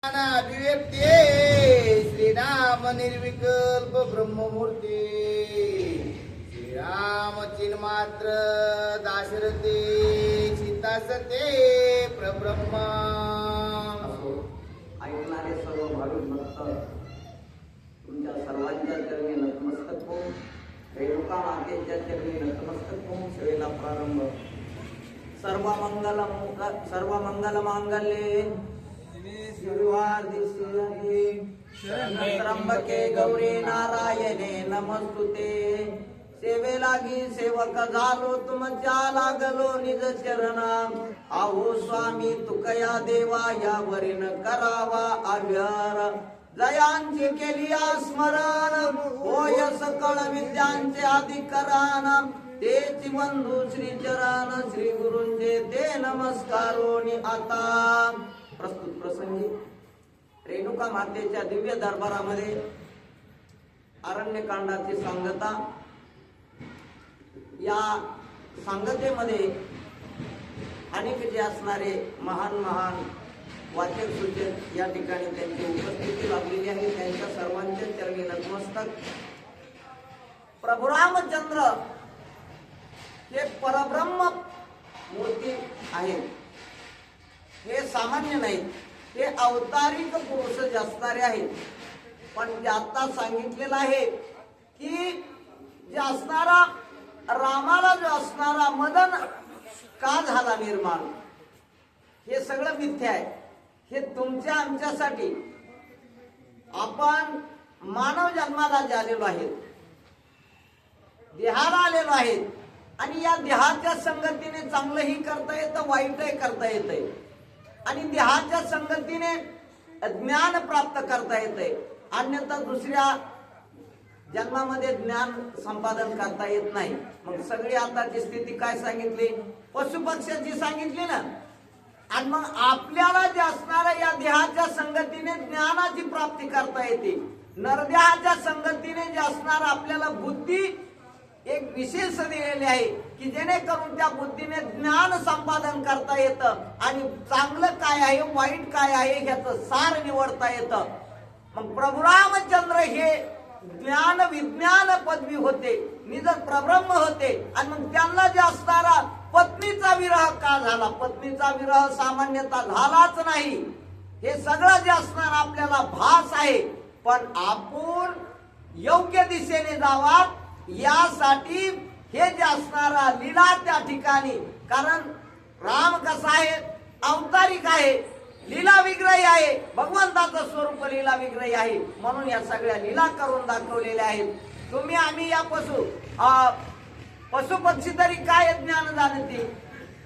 अभिव्यक्ती श्रीराम निर्विकल्प ब्रह्ममूर्ती श्रीराम चिन्मात्र दाशरथे सीता सते प्रब्रह्म. ऐकणारे सर्व भाविक भक्त तुमच्या सर्वांच्या चरणी नतमस्तक होऊन रेणुका मातेच्या चरणी नतमस्तक होऊन सेवेला प्रारंभ. सर्व मंगल मांगल्ये त्र्यंबके गौरी नारायणे नमस्तुते. सेवे लागी सेवक झालो तुमच्या लागलो निज चरणा. आहो स्वामी तुकया देवा यावरीन करावा आव्यार. जयांची केली स्मरण होय सकळ विद्यांचे अधिकरण. तेची बंधू श्री चरण श्री गुरूंचे ते नमस्कारोनी. आता प्रस्तुत प्रसंगी रेणुका मातेच्या दिव्य दरबारामध्ये अरण्यकांडाची सांगता. या सांगतेमध्ये अनेक जे असणारे महान महान वाचक सूचक या ठिकाणी त्यांची उपस्थिती लाभलेली आहे. त्यांच्या सर्वांच्या चरणी नतमस्तक. प्रभू रामचंद्र हे परब्रह्म मूर्ती आहेत. हे सामान्य नाहीत, हे अवतारिक पुरुष असणारे आहेत. पण जे आता सांगितलेलं आहे की जे असणारा रामाला जो असणारा मदन का झाला निर्माण, हे सगळं मिथ्या आहे. हे तुमच्या आमच्यासाठी आपण मानव जन्माला जे आलेलो आहे, देहाला आलेलो आहे आणि या देहाच्या संगतीने चांगलंही करता येतं, वाईटही करता येतंय. आणि देहाच्या संगतीने ज्ञान प्राप्त करता येते, अन्यथा दुसऱ्या जन्मामध्ये ज्ञान संपादन करता येत नाही. मग सगळी आताची स्थिती काय सांगितली, पशुपक्ष्याची सांगितली ना. आणि मग आपल्याला जे असणाऱ्या या देहाच्या संगतीने ज्ञानाची प्राप्ती करता येते. नरदेहाच्या संगतीने जे असणार आपल्याला बुद्धी एक विशेष दिलेली आहे की जेणेकरून त्या बुद्धीने ज्ञान संपादन करता येतं आणि चांगलं काय आहे वाईट काय आहे ह्याचं सार निवडता येतं. मग प्रभू रामचंद्र हे ज्ञान विज्ञान पदवी होते, निज प्रब्रह्म होते. आणि मग त्यांना जे असणारा पत्नीचा विरह का झाला, पत्नीचा विरह सामान्यतः झालाच नाही. हे सगळं जे असणार आपल्याला भास आहे. पण आपण योग्य दिशेने जावा यासाठी हे जे असणारा लीला त्या ठिकाणी. कारण राम कसा आहे, अवतारिक आहे, लीला विग्रही आहे, भगवंताचं स्वरूप लीला विग्रही आहे. म्हणून या सगळ्या लीला करून दाखवलेल्या आहेत. तुम्ही आम्ही या पशु पक्षी तरी काय ज्ञान जाणते,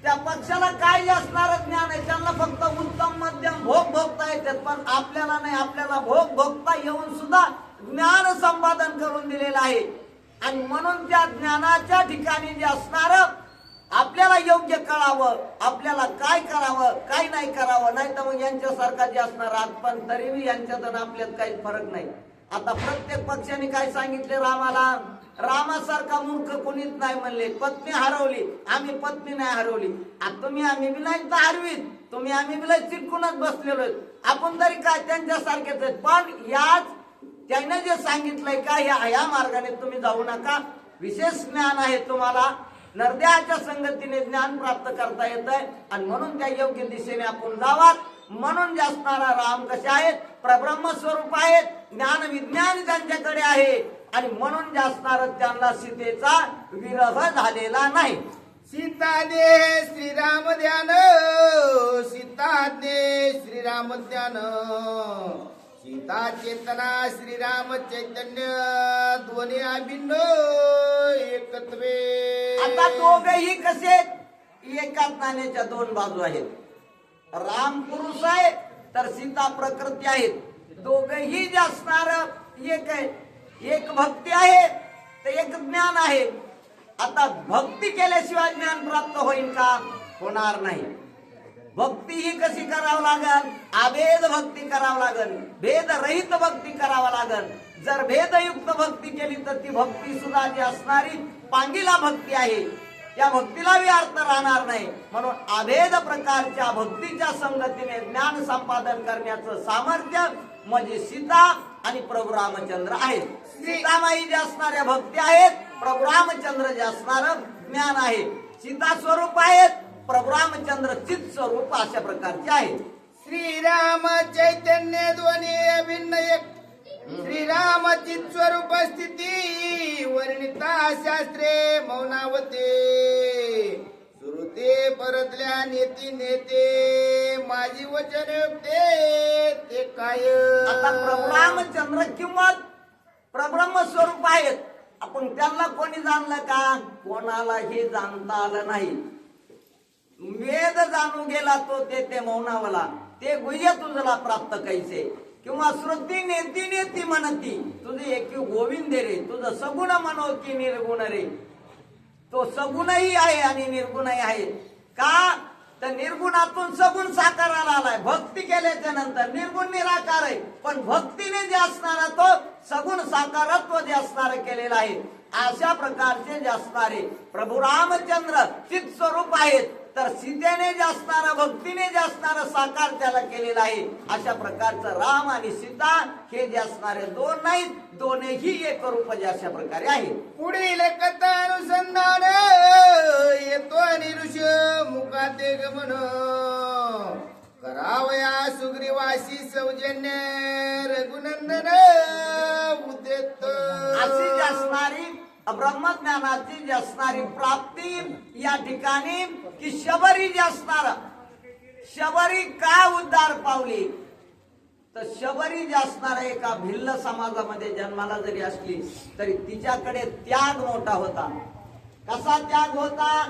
त्या पक्षाला काय जे असणार ज्ञान आहे, त्यांना फक्त उत्तम मध्यम भोग भोगता येतात. पण आपल्याला नाही, आपल्याला भोग भोगता येऊन सुद्धा ज्ञान संपादन करून दिलेलं आहे. आणि म्हणून त्या ज्ञानाच्या ठिकाणी जे असणार आपल्याला योग्य कळावं, आपल्याला काय करावं काय नाही करावं. नाही तर मग यांच्यासारखा जे असणार आपण तरीही यांच्यात आणि आपल्यात काही फरक नाही. आता प्रत्येक पक्षाने काय सांगितले रामाला, रामासारखा मूर्ख कोणीच नाही म्हणले. पत्नी हरवली, आम्ही पत्नी नाही हरवली. तुम्ही आम्ही बी नाही तर हरवीत, तुम्ही आम्ही बी चिटकूनच बसलेलो. आपण तरी काय त्यांच्यासारखेच आहेत. पण याच त्याने जे सांगितलंय का या मार्गाने तुम्ही जाऊ नका, विशेष ज्ञान आहे तुम्हाला. नरदेहाच्या संगतीने ज्ञान प्राप्त करता येत आहे आणि म्हणून त्या योग्य दिशेने आपण जावात. म्हणून जे असणारा राम कसे आहेत, प्रब्रह्म स्वरूप आहेत, ज्ञान विज्ञान त्यांच्याकडे आहे. आणि म्हणून जे असणार त्यांना सीतेचा विरह झालेला नाही. सीता दे श्रीराम ध्यान, सीता दे श्रीराम ध्यान, सीता चेतना श्रीराम चैतन्य, दोन्ही अभिन्न एकत्वे. आता दोघेही कसे, एकाच नाण्याच्या दोन बाजू आहेत. राम पुरुष आहे तर सीता प्रकृती आहेत. दोघेही जे असणार एक आहे. एक भक्ती आहे तर एक ज्ञान आहे. आता भक्ती केल्याशिवाय ज्ञान प्राप्त होईल का, होणार नाही. भक्ती ही कशी करावं लागल, अभेद भक्ती करावं लागल, भेद रहित भक्ती करावं लागल. जर भेदयुक्त भक्ती केली तर ती भक्ती सुद्धा जी असणारी पांगिला भक्ती आहे. या भक्तीला बी अर्थ राहणार नाही. म्हणून अभेद प्रकारच्या भक्तीच्या संगतीने ज्ञान संपादन करण्याचं सामर्थ्य म्हणजे सीता आणि प्रभू रामचंद्र आहेत. सीतामाई जे असणाऱ्या भक्ती आहेत, प्रभू रामचंद्र जे असणारं ज्ञान आहे. सीता स्वरूप आहेत, प्रभू रामचंद्र चित स्वरूप अशा प्रकारचे आहेत. श्रीराम चैतन्य दोन्ही अभिन्न एक. श्रीराम चित स्वरूप स्थिती वर्णिता शास्त्रे मौनावते. सुरते परतल्या नेती नेते माझी वचन ते काय. आता प्रभू रामचंद्र किंवा परब्रह्म स्वरूप आहेत. आपण त्यांना कोणी जाणलं का? कोणाला हे जाणता आलं नाही. वेद जाणू गेला तो ते मौनावला, ते गुह्य तुझला प्राप्त कैसे. किंवा श्रुती नेती नेती म्हणती तुझे एकी गोविंद रे. तुझं सगुण म्हणो की निर्गुण रे. तो सगुणही आहे आणि निर्गुणही आहे. का तर निर्गुणातून सगुण साकाराला आलाय. भक्ती केल्याच्या नंतर निर्गुण निराकार आहे, पण भक्तीने जे असणारा तो सगुण साकारत्व जे असणारं केलेलं आहे. अशा प्रकारचे जे असणारे प्रभू रामचंद्र चित स्वरूप आहेत. तर सीतेने जे असणारं भक्तीने जे असणारं साकार त्याला केलेलं आहे. अशा प्रकारचं राम आणि सीता हे जे असणारे दोन नाहीत, दोन्ही एक रूप जे अशा प्रकारे आहे. पुढील कथा अनुसंधान येतो आणि ऋषी मुखाते गमन. करावया सुग्रीवासी सौजन्य रघुनंदन उदेत. अशी जी असणारी ब्रह्मज्ञानाची जी असणारी प्राप्ती या ठिकाणी की शबरी जी असणार. शबरी का उद्धार पावली तर शबरी जी असणार एका भिल्ल समाजामध्ये जन्माला जरी असली तरी तिच्याकडे त्याग मोठा होता. कसा त्याग होता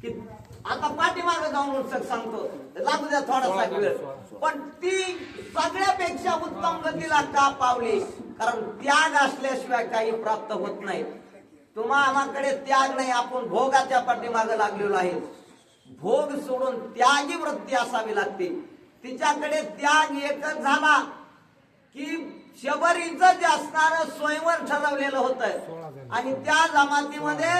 की आता पाठीमागे जाऊन सांगतो, लागू द्या थोडासा वेळ. पण ती सगळ्यापेक्षा उत्तम गतीला का पावली? कारण त्याग असल्याशिवाय काही प्राप्त होत नाही. आम्हाकडे त्याग नाही, आपण भोगाच्या पाठीमागे लागलेलो आहे. भोग सोडून त्यागी वृत्ती असावी लागते. तिच्याकडे त्याग एकच झाला की शबरीचं जे असणारं स्वयंवर ठरवलेलं होतं आणि त्या जमातीमध्ये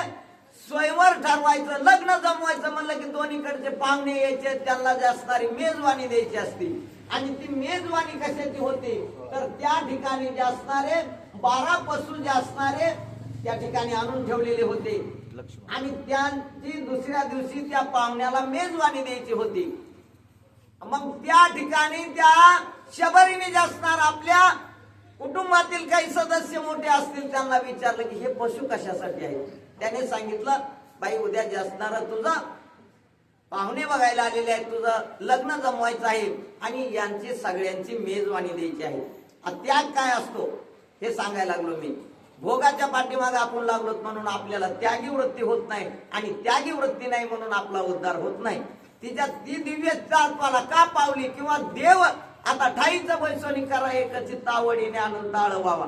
स्वयंवर ठरवायचं, लग्न जमवायचं म्हणलं की दोन्हीकडचे पाहुणे यायचे, त्यांना जे असणारी मेजवानी द्यायची असते. आणि ती मेजवानी कशाची होती तर त्या ठिकाणी जे असणारे 12 पशु जे असणारे त्या ठिकाणी आणून ठेवलेले होते आणि त्यांची दुसऱ्या दिवशी त्या पाहुण्याला मेजवानी द्यायची होती. मग त्या ठिकाणी त्या शबरीने जे असणार आपल्या कुटुंबातील काही सदस्य मोठे असतील त्यांना विचारलं की हे पशु कशासाठी आहेत. त्याने सांगितलं बाई उद्या जे असणार तुझं पाहुणे बघायला आलेले आहेत, तुझं लग्न जमवायचं आहे आणि यांची सगळ्यांची मेजवानी द्यायची आहे. त्याग काय असतो हे सांगायला लागलो मी. भोगाच्या पाठीमागे आपण लागलो म्हणून आपल्याला त्यागी वृत्ती होत नाही आणि त्यागी वृत्ती नाही म्हणून आपला उद्धार होत नाही. तिच्या ती दिव्य तत्वाला का पावली किंवा देव आता ठाईचं बैसोनी करा एक चित्त आवडीने आनंद आळवावा.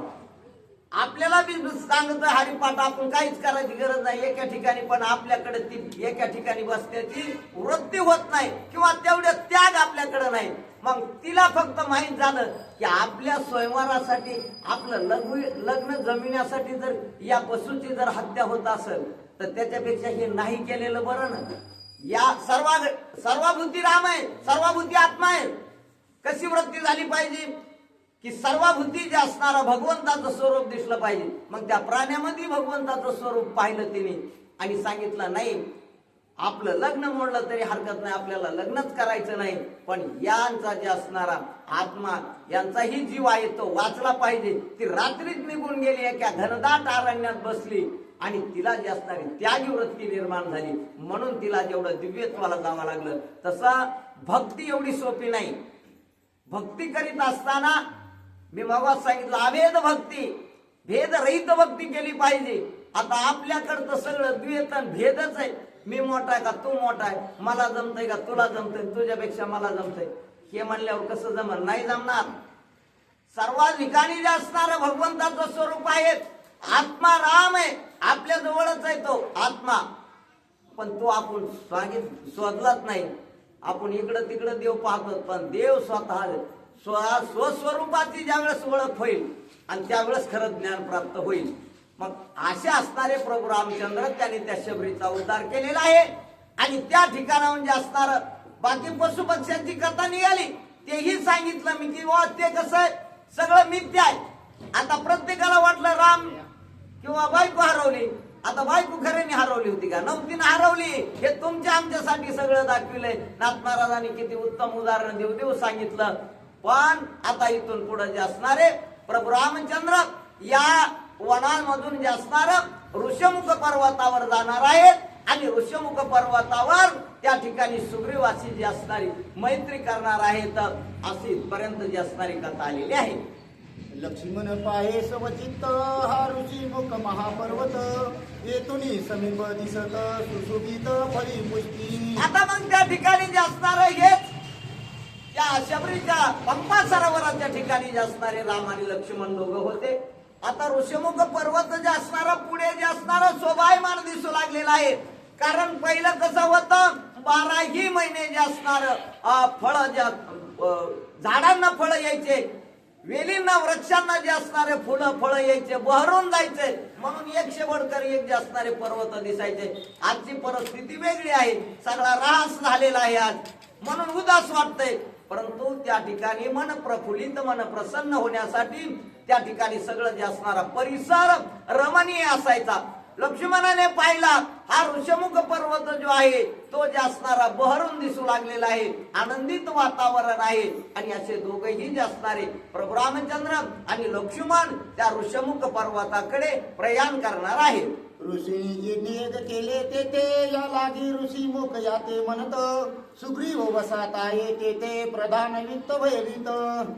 आपल्याला बी सांगत हरिपाठ आपण काहीच करायची गरज नाही एका ठिकाणी, पण आपल्याकडे ती एका ठिकाणी बसण्याची वृत्ती होत नाही किंवा तेवढे त्याग आपल्याकडे नाही. मग तिला फक्त माहित झालं की आपल्या स्वयंवरासाठी आपलं लग्न जमिण्यासाठी जर या पशुची जर हत्या होत असेल तर त्याच्यापेक्षा हे नाही केलेलं बरं ना. या सर्वभूती राम आहे, सर्वभूती आत्मा आहे. कशी वृत्ती झाली पाहिजे की सर्वभूती जे असणारं भगवंताचं स्वरूप दिसलं पाहिजे. मग त्या प्राण्यामध्ये भगवंताचं स्वरूप पाहिलं तिने आणि सांगितलं नाही आपलं लग्न मोडलं तरी हरकत नाही, आपल्याला लग्नच करायचं नाही, पण यांचा जे असणारा आत्मा यांचाही जीव आहे तो वाचला पाहिजे. ती रात्रीच निघून गेली, एका घनदाट अरण्यात बसली आणि तिला जी असणारी त्यागी वृत्ती निर्माण झाली. म्हणून तिला जेवढं दिव्यत्वाला जावं लागलं. तसा भक्ती एवढी सोपी नाही. भक्ती करीत असताना मी मगाच सांगितलं अभेद भक्ती, भेदरहित भक्ती केली पाहिजे. आता आपल्याकडचं सगळं द्वैत भेदच आहे. मी मोठा आहे का तू मोठा आहे, मला जमतंय का तुला जमतंय, तुझ्यापेक्षा मला जमतंय हे म्हणल्यावर कसं जमल? नाही जमणार. सर्व ठिकाणी जे असणारं भगवंताचं स्वरूप आहे. आत्मा राम आहे, आपल्या जवळच आहे तो आत्मा, पण तो आपण शोधलाच नाही. आपण इकडं तिकडं देव पाहतो, पण देव स्वतः स्वस्वरूपाची ज्यावेळेस ओळख होईल आणि त्यावेळेस खरं ज्ञान प्राप्त होईल. मग असे असणारे प्रभू रामचंद्र त्यांनी त्या शबरीचा उद्धार केलेला आहे. आणि त्या ठिकाणाहून जे असणार बाकी पशु पक्ष्यांची कथा निघाली तेही सांगितलं मी की ते कसं आहे सगळं मिथ्य आहे. आता प्रत्येकाला वाटलं राम किंवा बायको हरवली. आता बायको खऱ्याने हरवली होती का? नव्हती ना हरवली. हे तुमच्या आमच्यासाठी सगळं दाखविलंय. नाथ महाराजांनी किती उत्तम उदाहरण देऊ देऊ सांगितलं. पण आता इथून पुढे जे असणारे प्रभू रामचंद्र या वनांमधून जे असणार ऋषमुख पर्वतावर जाणार आहेत आणि ऋषमुख पर्वतावर त्या ठिकाणी सुग्रीवासी जी असणारी मैत्री करणार आहेत अशी पर्यंत जी असणारी कथा आलेली आहे. लक्ष्मण पाहे सवचित्त हा ऋषी मुख महापर्वत येतुनी समीप दिसत सुशोभित फळी पुष्टी. आता मग त्या ठिकाणी जे असणार हेच त्या शबरीच्या पंपा सरोवराच्या ठिकाणी जे असणारे राम आणि लक्ष्मण दोघं होते. आता ऋषमुख पर्वत जे असणार पुढे जे असणार शोभायमान दिसू लागलेला आहे. कारण पहिलं कसं होतं 12ही महिने जे असणार फळ ज्या झाडांना फळ यायचे, वेलींना वृक्षांना जे असणारे फुलं फळ यायचे, बहरून जायचे. म्हणून 100 जे असणारे पर्वत दिसायचे. आजची परिस्थिती वेगळी आहे. सगळा ऱ्हास झालेला आहे आज, म्हणून उदास वाटतंय. परंतु त्या ठिकाणी मन प्रफुल्लित मन प्रसन्न होण्यासाठी त्या ठिकाणी सगळं जे असणारा परिसर रमणीय असायचा. लक्ष्मणाने पाहिला हा ऋषमुख पर्वत जो आहे तो जे असणारा बहरून दिसू लागलेला आहे, आनंदित वातावरण आहे. आणि असे दोघेही जे असणारे प्रभू रामचंद्र आणि लक्ष्मण त्या ऋषमुख पर्वताकडे प्रयाण करणार आहे. ऋषीनी जे नियत केले ते या लागी ऋषी मुख याते म्हणत सुग्रीव वसात आहे ते प्रधान वित्त भयभीत.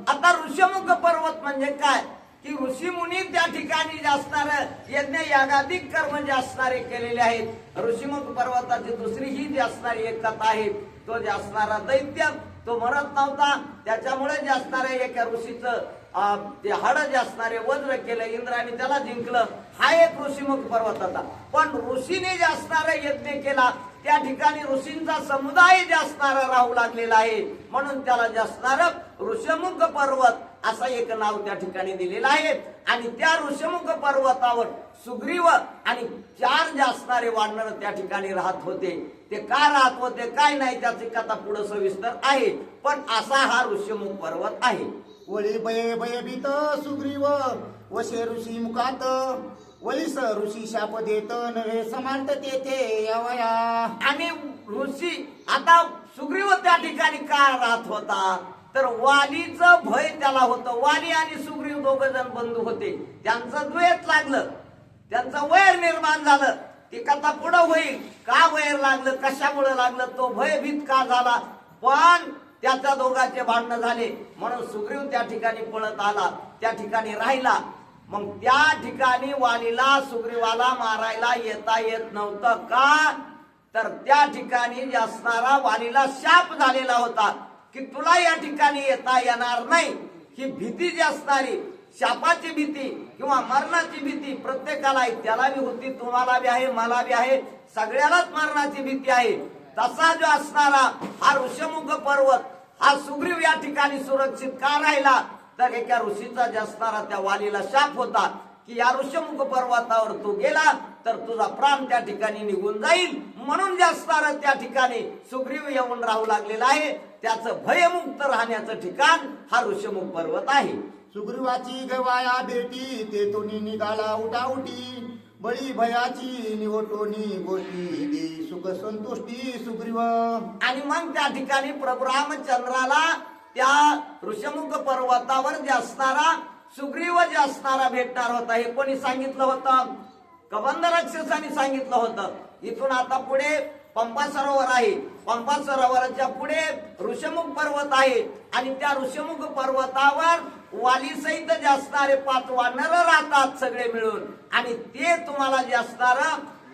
आता ऋषमुख पर्वत म्हणजे काय की ऋषी मुनी त्या ठिकाणी जे असणार यज्ञ यागाधिक कर्म जे असणारे केलेले आहेत. ऋषीमुख पर्वताची दुसरी ही जी असणारी एक कथा आहे. तो जे असणारा दैत्य तो मरत नव्हता, त्याच्यामुळे जे असणारे एका ऋषीचं ते हाड जे असणारे वज्र केलं इंद्राने त्याला जिंकलं. हा एक ऋषीमुख पर्वत होता. पण ऋषीने जे असणारा यज्ञ केला त्या ठिकाणी ऋषींचा समुदाय जे असणार राहू लागलेला आहे. म्हणून त्याला जे असणार ऋषमुख पर्वत असं एक नाव त्या ठिकाणी दिलेलं आहे. आणि त्या ऋषमुख पर्वतावर सुग्रीव आणि 4 जे असणारे वानर त्या ठिकाणी राहत होते. ते का राहत होते काय नाही त्याची कथा पुढे सविस्तर आहे. पण असा हा ऋषमुख पर्वत आहे. वळी भयभीत सुग्रीव वशे ऋषी मुखात वळीस ऋषी शाप देत नव्हे समांत तेथे यावया. आणि ऋषी आता सुग्रीव त्या ठिकाणी का राहत होता तर वालीचं भय त्याला होतं. वाली आणि सुग्रीव दोघ जण बंधू होते. त्यांचं द्वैत लागलं, त्यांचं वैर निर्माण झालं. ती कथा पुढे होईल. का वैर लागलं, कशामुळे लागलं, तो भयभीत का झाला. पण त्याच्या दोघांचे भांडण झाले म्हणून सुग्रीव त्या ठिकाणी पळत आला, त्या ठिकाणी राहिला. मग त्या ठिकाणी वालीला सुग्रीवाला मारायला येता येत नव्हतं. का तर त्या ठिकाणी जे असणारा वालीला शाप झालेला होता की तुला या ठिकाणी येता येणार नाही. ही भीती जी असणारी शापाची भीती किंवा मरणाची भीती प्रत्येकाला आहे. त्याला बी होती, तुम्हाला बी आहे, मला बी आहे, सगळ्यालाच मरणाची भीती आहे. तसा जो असणारा हा ऋषमुख पर्वत हा सुग्रीव या ठिकाणी सुरक्षित का राहिला तर एका ऋषीचा जे असणारा त्या वालीला शाप होता की या ऋषमुख पर्वतावर तू गेला तर तुझा प्राण त्या ठिकाणी निघून जाईल. म्हणून जे असणार त्या ठिकाणी सुग्रीव येऊन राहू लागलेला आहे. त्याचं भयमुक्त राहण्याचं ठिकाण हा ऋषमुख पर्वत आहे. सुग्रीवाची गवाया भेटी ते तोनी निघाला उठाउटी बळी भयाची निवटोनी गोटी दे सुख संतुष्टी सुग्रीव. आणि मग त्या ठिकाणी प्रभू रामचंद्राला त्या ऋषमुख पर्वतावर जे असणारा सुग्रीव जे असणारा भेटणार होता हे कोणी सांगितलं होतं? कबंध राक्षसाने सांगितलं होतं. इथून आता पुढे पंपा सरोवर आहे. पंपा सरोवराच्या पुढे ऋषमुख पर्वत आहे. आणि त्या ऋषमुख पर्वतावर वाली सहित जे असणारे 5 वानर राहतात सगळे मिळून. आणि ते तुम्हाला जे असणार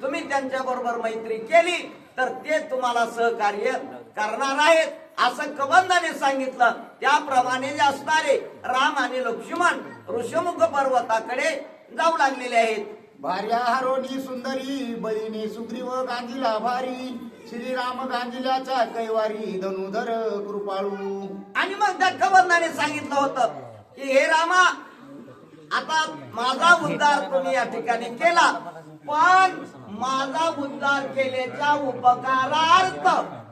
तुम्ही त्यांच्या बरोबर मैत्री केली तर ते तुम्हाला सहकार्य करणार आहेत असं कबंधाने सांगितलं. त्याप्रमाणे जे असणारे राम आणि लक्ष्मण ऋषमुख पर्वताकडे जाऊ लागलेले आहेत. भार्या हरोनी सुंदरी बळीने सुग्रीव गांजीला भारी श्रीराम गांजिल्याच्या कैवारी धनुधर कृपाळू. आणि मग त्या कबंधाने सांगितलं होतं की हे रामा आता माझा उद्धार तुम्ही या ठिकाणी केला, पण माझा उद्धार केल्याच्या उपकारार्थ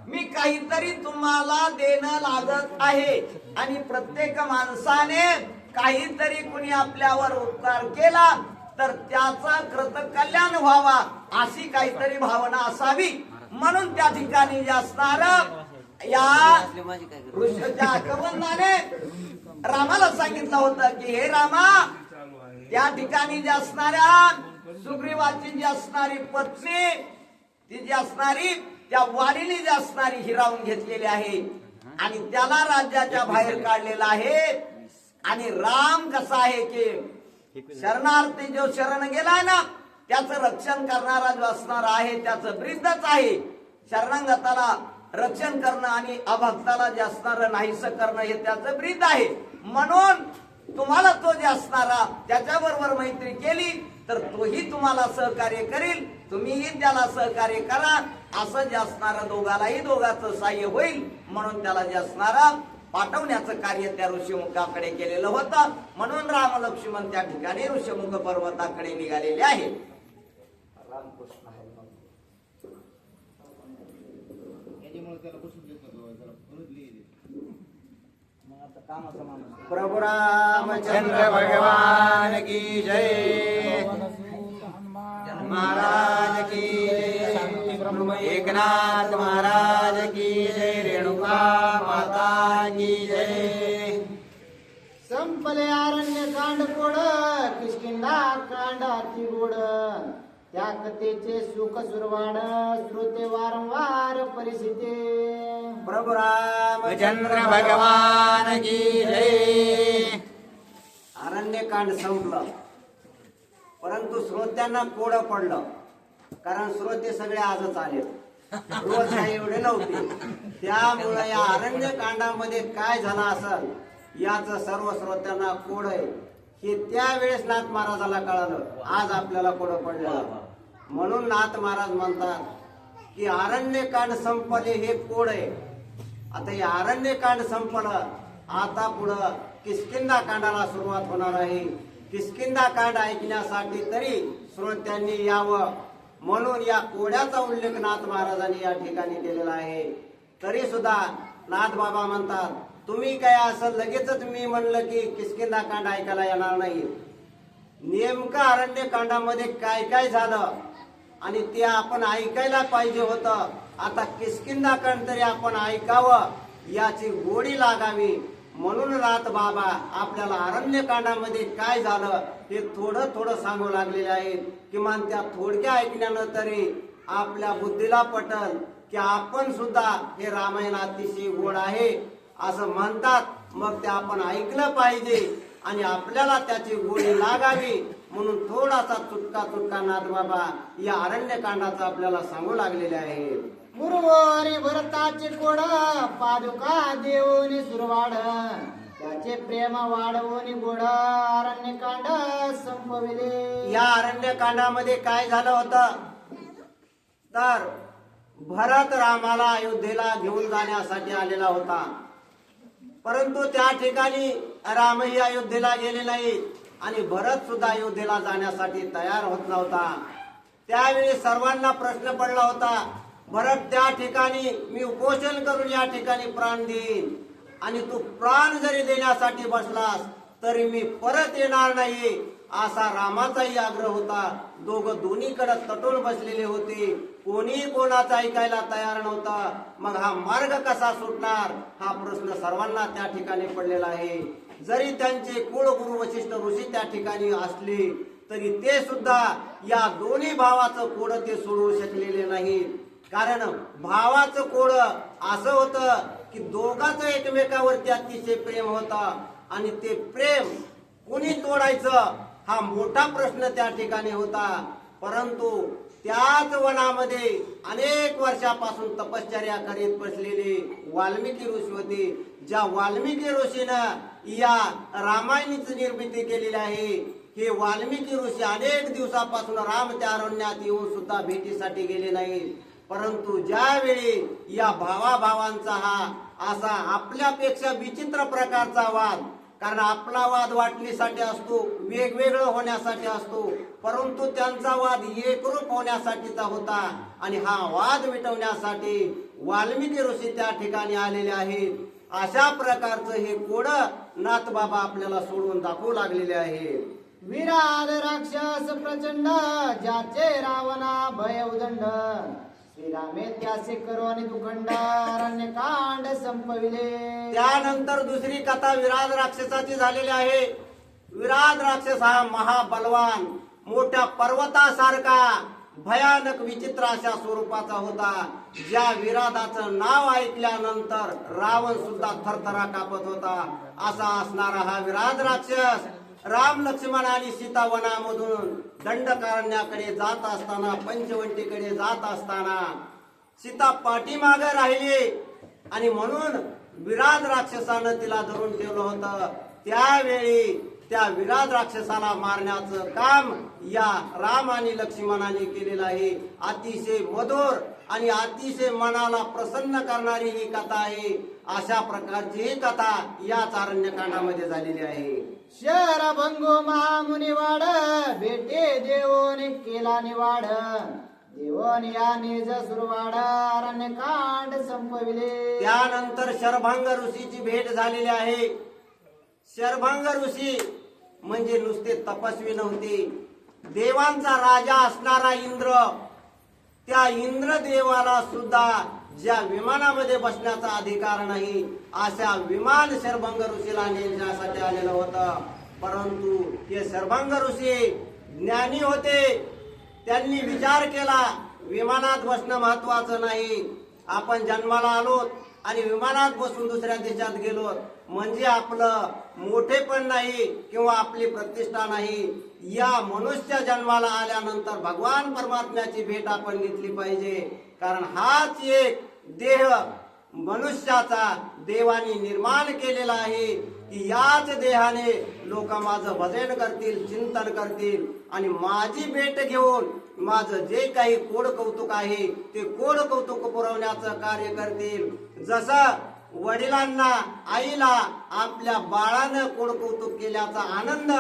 मी काहीतरी तुम्हाला देणं लागत आहे. आणि प्रत्येक माणसाने काहीतरी कुणी आपल्यावर उपकार केला तर त्याचा कृतकल्याण व्हावा अशी काहीतरी भावना असावी. म्हणून त्या ठिकाणी जे असणार या ऋषीच्या कवंदाने रामाला सांगितलं होतं की हे रामा, त्या ठिकाणी जे असणाऱ्या सुग्रीवाची जी असणारी पत्नी, ती जी असणारी त्या वालीने जी असणारी हिरावून घेतलेली आहे आणि त्याला राज्याच्या बाहेर काढलेला आहे. आणि राम कसा आहे की शरणार्थी जो शरण गेलाय ना त्याचं रक्षण करणारा जो असणार आहे त्याचं ब्रीदच आहे. शरणागताला रक्षण करणं आणि अभक्ताला जे असणार नाहीसं करणं हे त्याचं ब्रीद आहे. म्हणून तुम्हाला तो जे असणारा त्याच्याबरोबर मैत्री केली तर तोही तुम्हाला सहकार्य करील, तुम्हीही त्याला सहकार्य करा. असं जे असणारं दोघाचं सहाय्य होईल. म्हणून त्याला जे असणारा पाठवण्याचं कार्य त्या ऋषीमुखाकडे केलेलं होतं. म्हणून राम लक्ष्मण त्या ठिकाणी ऋषीमुख पर्वताकडे निघालेले आहे. प्रभु रामचंद्र भगवान की जय, महाराज की जय, एकनाथ महाराज की जय, रेणुका माता की जय. संपले अरण्य कांड कोड, किष्किंधा कांडाची गोड, त्या कथेचे सुख सुरवाड, श्रोते वारंवार परिस्थिती. प्रभु रामचंद्र भगवान की जय. अरण्यकांड संपलं, परंतु श्रोत्यांना कोडं पडलं. कारण श्रोते सगळे आजच आले, रोज काही एवढे नव्हते. त्यामुळे या अरण्यकांडामध्ये काय झालं असेल याच सर्व श्रोत्यांना कोड आहे हे त्यावेळेस नाथ महाराजाला कळालं. आज आपल्याला कोडं पडलं. म्हणून नाथ महाराज म्हणतात की अरण्यकांड संपले हे कोड आहे. आता हे अरण्यकांड संपलं, आता पुढं किष्किंधा कांडाला सुरुवात होणार आहे. किष्किंधा कांड ऐकण्यासाठी तरी श्रोत्यांनी यावं म्हणून या कोड्याचा उल्लेख नाथ महाराजांनी या ठिकाणी केलेला आहे. तरी सुद्धा नाथ बाबा म्हणतात तुम्ही काय असं लगेचच मी म्हणलं की किष्किंधा कांड ऐकायला येणार नाही. नेमकं अरण्यकांडामध्ये काय काय झालं आणि ते आपण ऐकायला पाहिजे होतं. आता किष्किंधा कांड तरी आपण ऐकावं याची गोडी लागावी म्हणून नाथ बाबा आपल्याला अरण्यकांडामध्ये काय झालं हे थोडं थोडं सांगू लागलेले आहेत. किमान त्या थोडक्या ऐकण्यानं तरी आपल्या बुद्धीला पटल की आपण सुद्धा हे रामायण अतिशय गोड आहे असं म्हणतात. मग ते आपण ऐकलं पाहिजे आणि आपल्याला त्याची गोडी लागावी म्हणून थोडासा चुटका नाथ बाबा या अरण्यकांडाचा आपल्याला सांगू लागलेले आहे. गुरुवारी भरताचे कोड, पादुका देऊनी सुरवाड, त्याचे प्रेम वाढवून गोड, अरण्यकांड संपविले. या अरण्यकांडामध्ये काय झालं होतं तर भरत रामाला अयोध्येला घेऊन जाण्यासाठी आलेला होता. परंतु त्या ठिकाणी रामही अयोध्येला गेले नाही आणि भरत सुद्धा अयोध्येला जाण्यासाठी तयार होत नव्हता. त्यावेळी सर्वांना प्रश्न पडला होता, भरत त्या ठिकाणी मी उपोषण करून या ठिकाणी प्राण देईन आणि तू प्राण जरी देण्यासाठी बसलास तरी मी परत येणार नाही असा रामाचाही आग्रह होता. दोघं दोन्हीकडे तटून बसलेले होते, कोणी कोणाचं ऐकायला तयार नव्हता. मग हा मार्ग कसा सुटणार हा प्रश्न सर्वांना त्या ठिकाणी पडलेला आहे. जरी त्यांचे कुळगुरु वशिष्ठ ऋषी त्या ठिकाणी असले तरी ते सुद्धा या दोन्ही भावाचं कोड ते सोडवू शकलेले नाही. कारण भावाचं कोड असं होतं की दोघांचं एकमेकावरती अतिशय प्रेम होतं आणि ते प्रेम कोणी तोडायचं हा मोठा प्रश्न त्या ठिकाणी होता. परंतु त्याच वनामध्ये अनेक वर्षापासून तपश्चर्या करीत बसलेले वाल्मिकी ऋषी होते. ज्या वाल्मिकी ऋषीनं या रामायणाची निर्मिती केलेली आहे. हे वाल्मिकी ऋषी अनेक दिवसापासून राम त्या अरण्यात येऊन सुद्धा भेटीसाठी गेले नाही. परंतु ज्यावेळी या भावाभावांचा हा असा आपल्यापेक्षा विचित्र प्रकारचा वाद कारण आपला वाद वाटणीसाठी असतो, वेगवेगळं होण्यासाठी असतो, परंतु त्यांचा वाद एकरूप होण्यासाठीचा होता. आणि हा वाद मिटवण्यासाठी वाल्मिकी ऋषी त्या ठिकाणी आलेले आहेत. अशा प्रकारचं हे कोडं नाथबाबा आपल्याला सोडून दाखवू लागलेले आहेत. विराट राक्षस प्रचंड ज्याचे रावणा भय उदंड श्रीरामे त्यासे करो आणि दुखंड अरण्य कांड संपविले. त्यानंतर दुसरी कथा विराट राक्षसाची झालेली आहे. विराट राक्षस हा महाबलवान मोठ्या पर्वतासारखा भयानक विचित्र अशा स्वरूपाचा होता. ज्या विराटाचं नाव ऐकल्यानंतर रावण सुद्धा थरथरा कापत होता. असा असणारा हा विराट राक्षस राम लक्ष्मण आणि सीता वनामधून दंडकारण्याकडे जात असताना, पंचवंटीकडे जात असताना सीता पाठीमागे राहिली आणि म्हणून विराट राक्षसानं तिला धरून ठेवलं होतं. त्यावेळी त्या विराट राक्षसाला मारण्याचं काम या राम आणि लक्ष्मणाने केलेलं आहे. अतिशय मधुर आणि अतिशय मनाला प्रसन्न करणारी ही कथा आहे. अशा प्रकारची ही कथा याच अरण्यकांडामध्ये झालेली आहे. शर भंगो महामुनिवाड भेटे देवोने केला निवाड देवन या निज सुरवाड अरण्य कांड संपविले. त्यानंतर शरभंग ऋषीची भेट झालेली आहे. शरभंग ऋषी म्हणजे नुसते तपस्वी नव्हते, देवांचा राजा असणारा इंद्र. त्या इंद्रदेवाला सुद्धा ज्या विमानामध्ये बसण्याचा अधिकार नाही, अशा विमान शरभंग ऋषीला नेण्यासाठी आलेलं होतं. परंतु हे शरभंग ऋषी ज्ञानी होते. त्यांनी विचार केला, विमानात बसणं महत्वाचं नाही. आपण जन्माला आलो आणि विमानात बसून दुसऱ्या देशात गेलो म्हणजे आपलं मोठेपण नाही किंवा आपली प्रतिष्ठा नाही. या मनुष्य जन्माला आल्यानंतर भगवान परमात्म्याची भेट आपण घेतली पाहिजे. कारण हाच एक देह मनुष्याचा देवाने निर्माण केलेला आहे की याच देहाने लोक माझं भजन करतील, चिंतन करतील आणि माझी भेट घेऊन माझं जे काही कोड कौतुक आहे ते कोड कौतुक पुरवण्याचं कार्य करतील. जसं वडिलांना, आईला आपल्या बाळानं कोड कौतुक केल्याचा आनंद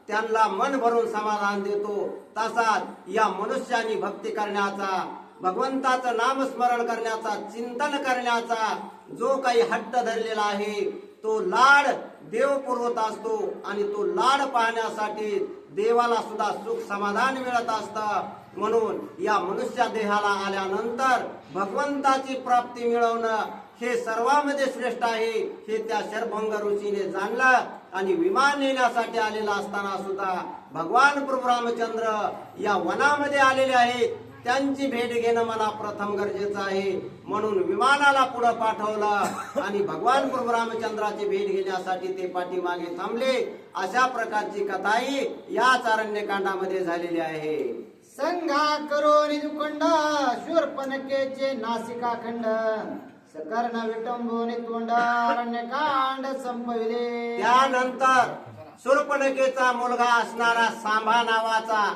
त्यांना मन भरून समाधान देतो, तसाच या मनुष्याने भक्ती करण्याचा, भगवंताचं नामस्मरण करण्याचा, चिंतन करण्याचा जो काही हट्ट धरलेला आहे तो लाड देव पुरवत असतो. आणि तो लाड पाहण्यासाठी देवाला सुद्धा सुख समाधान मिळत असतं. म्हणून या मनुष्य देहाला आल्यानंतर भगवंताची प्राप्ती मिळवणं हे सर्वांमध्ये श्रेष्ठ आहे हे त्या शरभंग ऋषीने जाणलं. आणि विमान नेण्यासाठी आलेला असताना सुद्धा भगवान प्रभू रामचंद्र या वनामध्ये आलेले आहेत. त्यांची भेट घेणं मला प्रथम गरजेचं आहे. म्हणून विमानाला पुढे पाठवलं आणि भगवान प्रभू रामचंद्राची भेट घेण्यासाठी ते पाठीमागे थांबले. अशा प्रकारची कथाही याच अरण्यकांडामध्ये झालेली आहे. संघा करो निजुखंड शूर्पणखेचे नासिका खंड सकर्ण विटंबोनी तोंड अरण्य कांड संपविले. त्यानंतर शूर्पणखेचा मुलगा असणारा सांभा नावाचा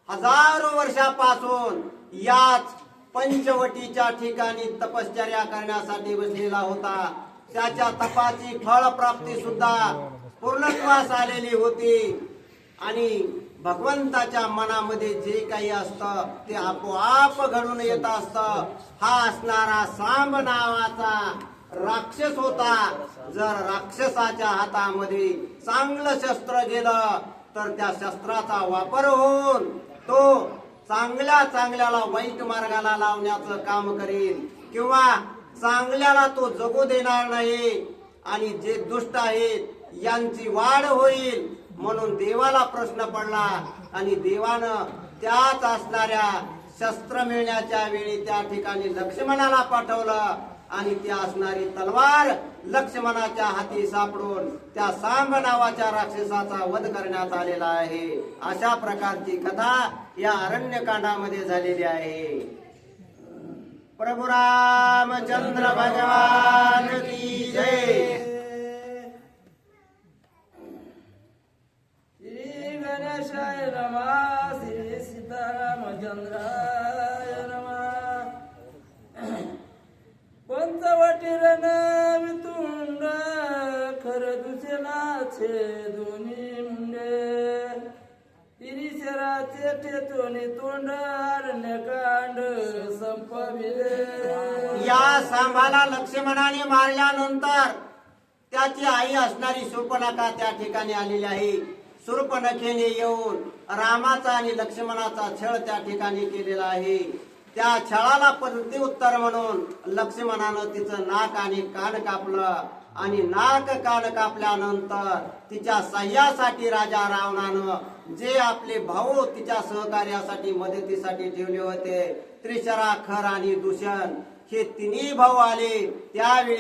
हजारो वर्षापासून याच पंचवटीच्या ठिकाणी तपश्चर्या करण्यासाठी बसलेला होता. त्याच्या तपाची फळप्राप्ती सुद्धा पूर्णत्वास आलेली होती. आणि भगवंताच्या मनामध्ये जे काही असतं ते आपोआप घडून येत असतं. हा असणारा सांब नावाचा राक्षस होता. जर राक्षसाच्या हातामध्ये चांगलं शस्त्र गेलं तर त्या शस्त्राचा वापर होऊन तो चांगल्याला वाईट मार्गाला लावण्याचं काम करेल किंवा चांगल्याला तो जगू देणार नाही आणि जे दुष्ट आहेत यांची वाढ होईल. म्हणून देवाला प्रश्न पडला आणि देवानं त्याच असणाऱ्या शस्त्र मिळण्याच्या वेळी त्या ठिकाणी लक्ष्मणाला पाठवलं आणि ती असणारी तलवार लक्ष्मणाच्या हाती सापडून त्या सांब नावाच्या राक्षसाचा वध करण्यात आलेला आहे. अशा प्रकारची कथा या अरण्यकांडामध्ये झालेली आहे. प्रभू रामचंद्र भगवान की जय. श्री गणेशाय नमः. श्री सीतारामचंद्राय नमः. पंचवटी रण वितुंड खर दुसेनाच दोन्ही मुंडे तिरिशराचे ठेतोनी तोंड अरण्यकांड संपविले. या सांभाला लक्ष्मणाने मारल्यानंतर त्याची आई असणारी शूर्पणखा त्या ठिकाणी आलेली आहे. शूर्पणखेने येऊन रामाचा आणि लक्ष्मणाचा छळ त्या ठिकाणी केलेला आहे. त्या छळाला प्रत्युत्तर म्हणून लक्ष्मणानं तिचं नाक आणि कान कापलं आणि नाक कान कापल्यानंतर तिच्या सह्यासाठी राजा रावणानं जे आपले भाऊ तिच्या सहकार्यासाठी मदतीसाठी ठेवले होते त्रिशरा, खर आणि दूषण हे तिन्ही भाऊ आले. त्यावेळी